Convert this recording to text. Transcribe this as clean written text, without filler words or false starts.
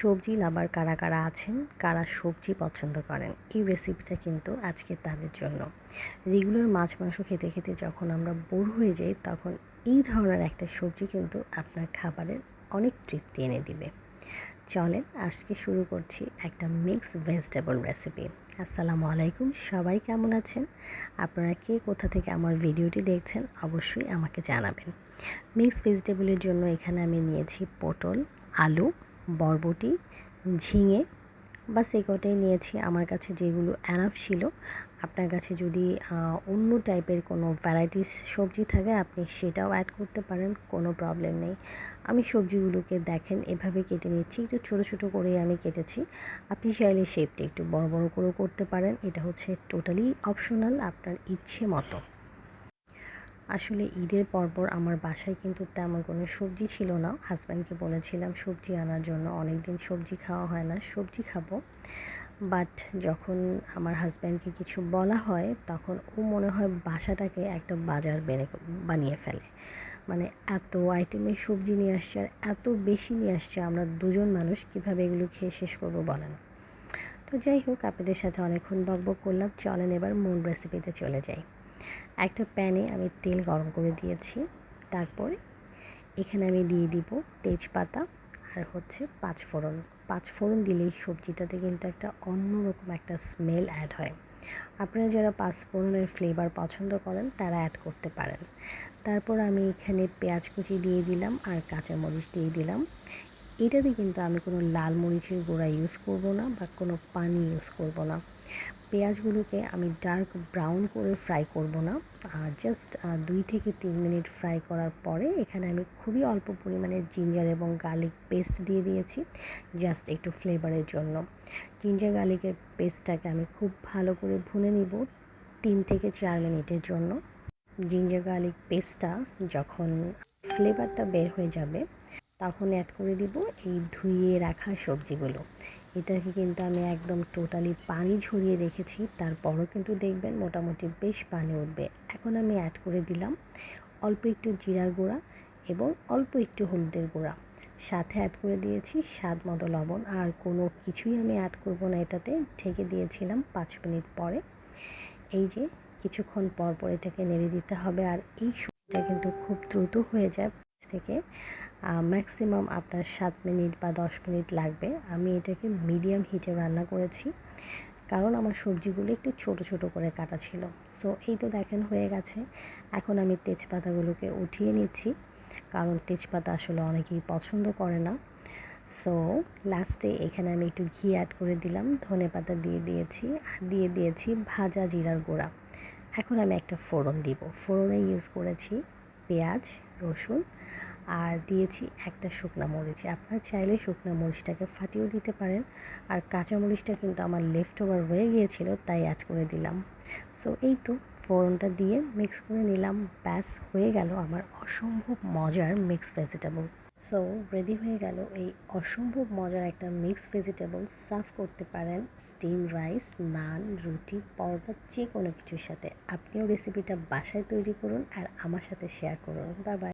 সবজি লাভার কারা কারা আছেন, কারা সবজি পছন্দ করেন, এই রেসিপিটা কিন্তু আজকে তাদের জন্য। রেগুলার মাছ মাংস খেতে খেতে যখন আমরা বোর হয়ে যাই, তখন এই ধরনের একটা সবজি কিন্তু আপনার খাবারের অনেক তৃপ্তি এনে দিবে। চলেন আজকে শুরু করছি একটা মিক্স ভেজিটেবল রেসিপি। আসসালামু আলাইকুম, সবাই কেমন আছেন? আপনারা কে কোথা থেকে আমার ভিডিওটি দেখছেন অবশ্যই আমাকে জানাবেন। মিক্স ভেজিটেবলের জন্য এখানে আমি নিয়েছি পটল, আলু, বরবটি, ঝিঙে, বাস এই কটাই নিয়েছি। আমার কাছে যেগুলো এনাফ ছিল। আপনার কাছে যদি অন্য টাইপের কোনো ভ্যারাইটিস সবজি থাকে আপনি সেটাও অ্যাড করতে পারেন, কোনো প্রবলেম নেই। আমি সবজিগুলোকে দেখেন এভাবে কেটে নিচ্ছি, একটু ছোটো ছোটো করেই আমি কেটেছি। আপনি চাইলে শেপটা একটু বড় বড় করেও করতে পারেন, এটা হচ্ছে টোটালি অপশনাল, আপনার ইচ্ছে মতো। আসলে ঈদের পরপর আমার বাসায় কিন্তু তেমন কোনো সবজি ছিল না। হাজব্যান্ডকে বলেছিলাম সবজি আনার জন্য, অনেক দিন সবজি খাওয়া হয় না, সবজি খাবো। বাট যখন আমার হাজব্যান্ডকে কিছু বলা হয় তখন ও মনে হয় বাসাটাকে একটা বাজার বানিয়ে ফেলে। মানে এত আইটেমের সবজি নিয়ে আসছে আর এত বেশি নিয়ে আসছে, আমরা দুজন মানুষ কীভাবে এগুলো খেয়ে শেষ করবো বলেন। তো যাই হোক, আপনাদের সাথে অনেকক্ষণ বকবক করলাম, চলেন এবার মূল রেসিপিতে চলে যাই। একটা প্যানে আমি তেল গরম করে দিয়েছি। তারপরে এখানে আমি দিয়ে দিব তেজপাতা আর হচ্ছে পাঁচফোড়ন। পাঁচফোড়ন দিলেই সবজিটাতে কিন্তু একটা অন্যরকম একটা স্মেল অ্যাড হয়। আপনারা যারা পাঁচফোড়নের ফ্লেভার পছন্দ করেন তারা অ্যাড করতে পারেন। তারপর আমি এখানে পেঁয়াজ কুচি দিয়ে দিলাম আর কাঁচামরিচ দিয়ে দিলাম। এটাতে কিন্তু আমি কোনো লাল মরিচের গুঁড়া ইউজ করব না বা কোনো পানি ইউজ করব না। পেঁয়াজগুলোকে আমি ডার্ক ব্রাউন করে ফ্রাই করব না, জাস্ট 2 থেকে 3 মিনিট ফ্রাই করার পরে এখানে আমি খুবই অল্প পরিমাণে জিঞ্জার এবং গার্লিক পেস্ট দিয়ে দিয়েছি, জাস্ট একটু ফ্লেভারের জন্য। জিঞ্জার গার্লিকের পেস্টটাকে আমি খুব ভালো করে ভুনে নিব 3 থেকে 4 মিনিটের জন্য। জিঞ্জার গার্লিক পেস্টটা যখন ফ্লেভারটা বের হয়ে যাবে তখন অ্যাড করে দিব এই ধুয়ে রাখা সবজিগুলো। এটাকে কিন্তু আমি একদম টোটালি পানি ঝরিয়ে রেখেছি, তারপরও কিন্তু দেখবেন মোটামুটি বেশ পানি উঠবে। এখন আমি অ্যাড করে দিলাম অল্প একটু জিরার গুঁড়া এবং অল্প একটু হলুদের গুঁড়া, সাথে অ্যাড করে দিয়েছি স্বাদ মতো লবণ। আর কোনো কিছুই আমি অ্যাড করব না এটাতে। ঢেকে দিয়েছিলাম 5 মিনিট পরে। এই যে কিছুক্ষণ পর পর এটাকে নেড়ে দিতে হবে। আর এই সবজিটা কিন্তু খুব দ্রুত হয়ে যায়, থেকে ম্যাক্সিমাম আপনার 7 মিনিট বা 10 মিনিট লাগবে। আমি এটাকে মিডিয়াম হিটে রান্না করেছি কারণ আমার সবজিগুলো একটু ছোট ছোট করে কাটা ছিল। সো এই তো দেখেন হয়ে গেছে। এখন আমি তেজপাতাগুলোকে উঠিয়ে নিচ্ছি, কারণ তেজপাতা আসলে অনেকেই পছন্দ করে না। সো লাস্টে এখানে আমি একটু ঘি অ্যাড করে দিলাম, ধনেপাতা দিয়ে দিয়েছি আর দিয়ে দিয়েছি ভাজা জিরার গুঁড়া। এখন আমি একটা ফোড়ন দিব। ফোড়নে ইউজ করেছি পেঁয়াজ, রসুন আর দিয়েছি একটা শুকনো মরিচ। আপনারা চাইলে শুকনো মরিচটাকে ফাটিয়েও দিতে পারেন। আর কাঁচা মরিচটা কিন্তু আমার লেফট ওভার রয়ে গিয়েছিল, তাই অ্যাড করে দিলাম। সো এই তো ফোড়নটা দিয়ে মিক্স করে নিলাম, ব্যাস হয়ে গেল আমার অসম্ভব মজার মিক্স ভেজিটেবল। সো রেডি হয়ে গেল এই অসম্ভব মজার একটা মিক্স ভেজিটেবল। সার্ভ করতে পারেন স্টিম রাইস, নান, রুটি, পরোটা, যে কোনো কিছুর সাথে। আপনিও রেসিপিটা বাসায় তৈরি করুন আর আমার সাথে শেয়ার করুন। Bye bye.